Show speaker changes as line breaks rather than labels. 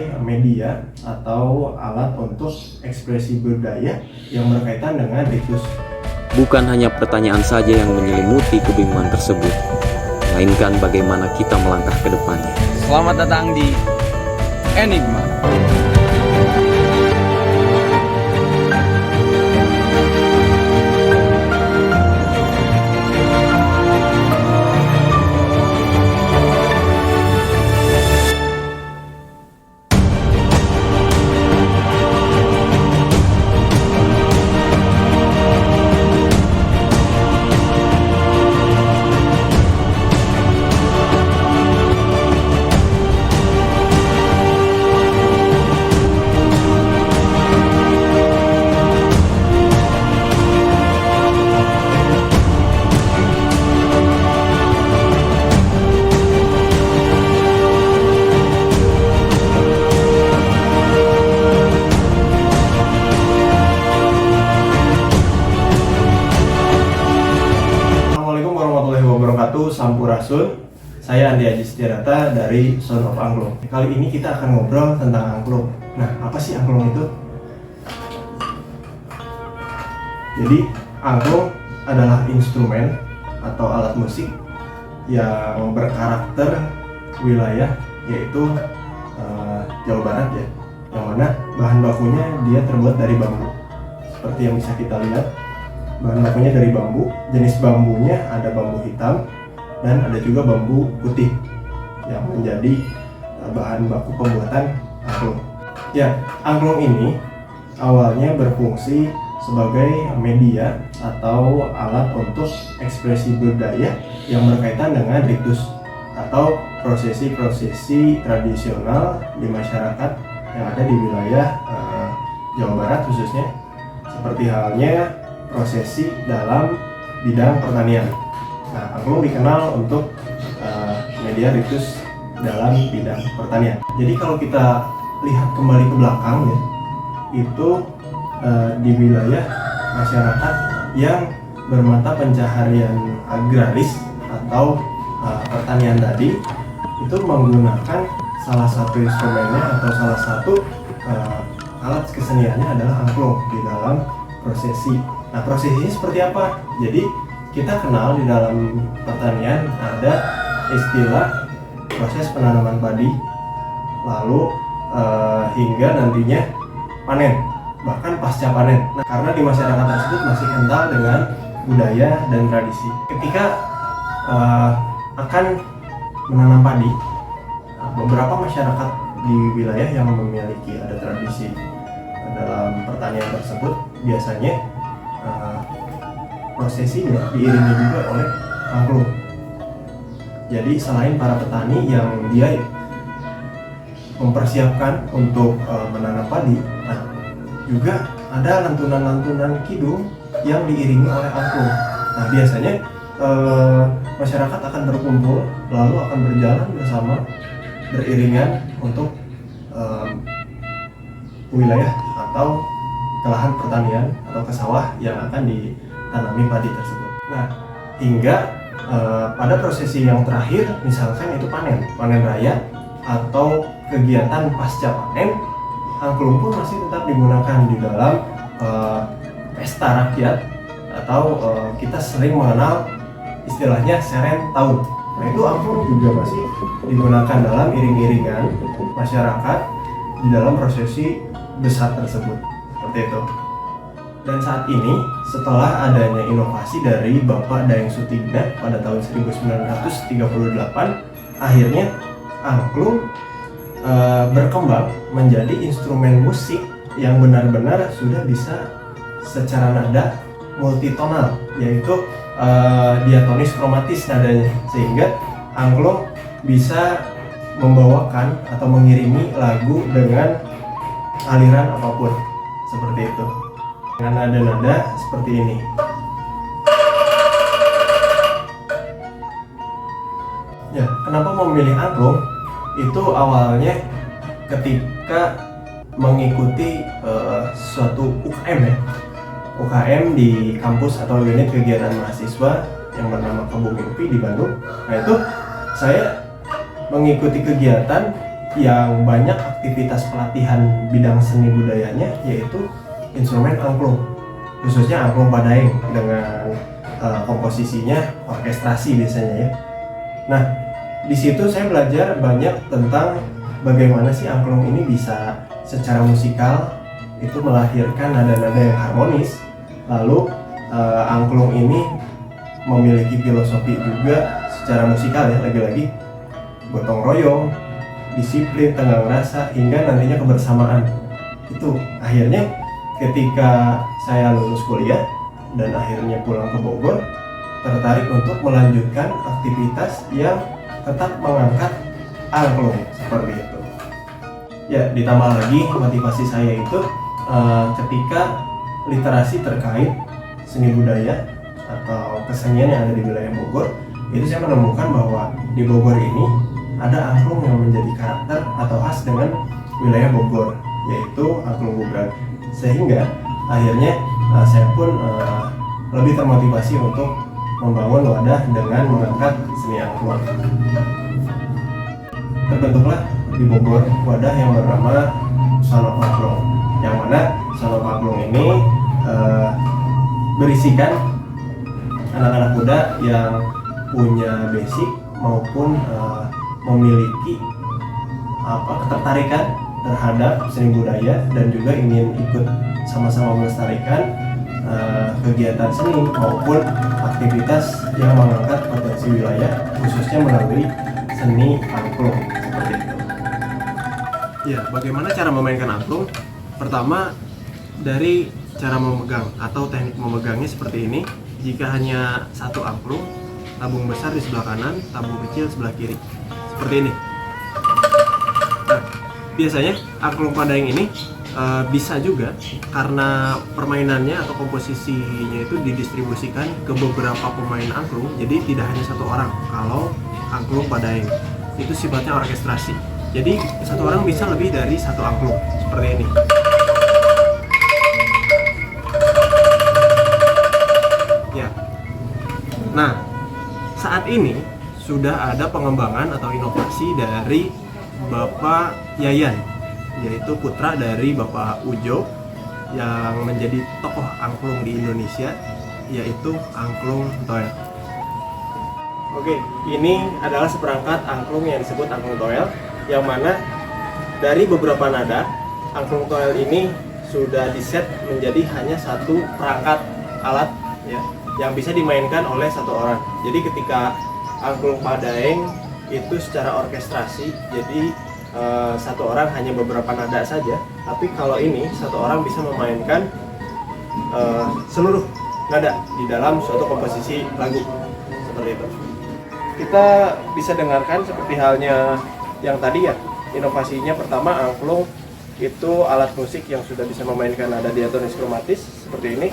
sebagai media atau alat untuk ekspresi budaya yang berkaitan dengan ritus.
Bukan hanya pertanyaan saja yang menyelimuti kebingungan tersebut, melainkan bagaimana kita melangkah ke depannya.
Selamat datang di Enigma.
Sampurasun, saya Andi Aji Setiarata dari Sound of Angklung. Kali ini kita akan ngobrol tentang angklung. Nah, apa sih angklung itu? Jadi, angklung adalah instrumen atau alat musik yang berkarakter wilayah, yaitu Jawa Barat ya, yang mana bahan bakunya dia terbuat dari bambu. Seperti yang bisa kita lihat, bahan bakunya dari bambu. Jenis bambunya ada bambu hitam dan ada juga bambu putih yang menjadi bahan baku pembuatan angklung. Ya, angklung ini awalnya berfungsi sebagai media atau alat untuk ekspresi budaya yang berkaitan dengan ritus atau prosesi-prosesi tradisional di masyarakat yang ada di wilayah Jawa Barat khususnya, seperti halnya prosesi dalam bidang pertanian. Nah, angklung dikenal untuk media ritus dalam bidang pertanian. Jadi kalau kita lihat kembali ke belakang ya, itu di wilayah masyarakat yang bermata pencaharian agraris atau pertanian tadi, itu menggunakan salah satu instrumennya atau salah satu alat keseniannya adalah angklung di dalam prosesi. Nah, prosesinya seperti apa? Jadi kita kenal di dalam pertanian ada istilah proses penanaman padi, lalu hingga nantinya panen, bahkan pasca panen. Nah, karena di masyarakat tersebut masih kental dengan budaya dan tradisi. Ketika akan menanam padi, beberapa masyarakat di wilayah yang memiliki ada tradisi dalam pertanian tersebut biasanya prosesinya diiringi juga oleh angklung. Jadi selain para petani yang dia mempersiapkan untuk menanam padi, nah, juga ada lantunan-lantunan kidung yang diiringi oleh angklung. Nah, biasanya masyarakat akan berkumpul lalu akan berjalan bersama beriringan untuk wilayah atau ke lahan pertanian atau ke sawah yang akan ditanami padi tersebut. Nah, hingga pada prosesi yang terakhir, misalkan itu panen raya atau kegiatan pasca panen, angklung pun masih tetap digunakan di dalam pesta rakyat atau kita sering mengenal istilahnya seren tahun. Nah, itu angklung juga masih digunakan dalam iring-iringan masyarakat di dalam prosesi besar tersebut, seperti itu. Dan saat ini, setelah adanya inovasi dari Bapak Daeng Sutigna pada tahun 1938, akhirnya angklung berkembang menjadi instrumen musik yang benar-benar sudah bisa secara nada multitonal, yaitu diatonis kromatis nadanya, sehingga angklung bisa membawakan atau mengiringi lagu dengan aliran apapun, seperti itu, dengan nada-nada seperti ini. Ya, kenapa memilih angklung? Itu awalnya ketika mengikuti suatu UKM ya, UKM di kampus atau unit kegiatan mahasiswa yang bernama Kebun Mimpi di Bandung. Nah, itu saya mengikuti kegiatan yang banyak aktivitas pelatihan bidang seni budayanya yaitu instrumen angklung, khususnya angklung Padaeng dengan komposisinya orkestrasi biasanya ya. Nah, di situ saya belajar banyak tentang bagaimana sih angklung ini bisa secara musikal itu melahirkan nada-nada yang harmonis. Lalu angklung ini memiliki filosofi juga secara musikal ya, lagi-lagi gotong royong, disiplin, tenggang rasa, hingga nantinya kebersamaan. Itu akhirnya ketika saya lulus kuliah dan akhirnya pulang ke Bogor, tertarik untuk melanjutkan aktivitas yang tetap mengangkat angklung seperti itu. Ya, ditambah lagi motivasi saya itu ketika literasi terkait seni budaya atau kesenian yang ada di wilayah Bogor, itu saya menemukan bahwa di Bogor ini ada angklung yang menjadi karakter atau khas dengan wilayah Bogor, yaitu angklung Bubrag. Sehingga akhirnya saya pun lebih termotivasi untuk membangun wadah dengan mengangkat seni angklung. Terbentuklah di Bogor wadah yang bernama Sono Angklung, yang mana Sono Angklung ini berisikan anak-anak muda yang punya basic maupun memiliki ketertarikan terhadap seni budaya dan juga ingin ikut sama-sama melestarikan kegiatan seni maupun aktivitas yang mengangkat potensi wilayah, khususnya melalui seni angklung seperti itu. Ya, bagaimana cara memainkan angklung? Pertama, dari cara memegang atau teknik memegangnya seperti ini. Jika hanya satu angklung, tabung besar di sebelah kanan, tabung kecil sebelah kiri, seperti ini. Nah, biasanya angklung Padaeng ini bisa juga karena permainannya atau komposisinya itu didistribusikan ke beberapa pemain angklung, jadi tidak hanya satu orang. Kalau angklung Padaeng itu sifatnya orkestrasi, jadi satu orang bisa lebih dari satu angklung, seperti ini. Ya. Nah, saat ini sudah ada pengembangan atau inovasi dari Bapak Yayan, yaitu putra dari Bapak Ujo yang menjadi tokoh angklung di Indonesia, yaitu angklung Toel. Oke, ini adalah seperangkat angklung yang disebut angklung Toel, yang mana dari beberapa nada, angklung Toel ini sudah diset menjadi hanya satu perangkat alat ya, yang bisa dimainkan oleh satu orang. Jadi ketika angklung Padaeng itu secara orkestrasi, jadi satu orang hanya beberapa nada saja. Tapi kalau ini satu orang bisa memainkan seluruh nada di dalam suatu komposisi lagu, seperti itu. Kita bisa dengarkan seperti halnya yang tadi ya, inovasinya pertama angklung itu alat musik yang sudah bisa memainkan nada diatonis kromatis seperti ini.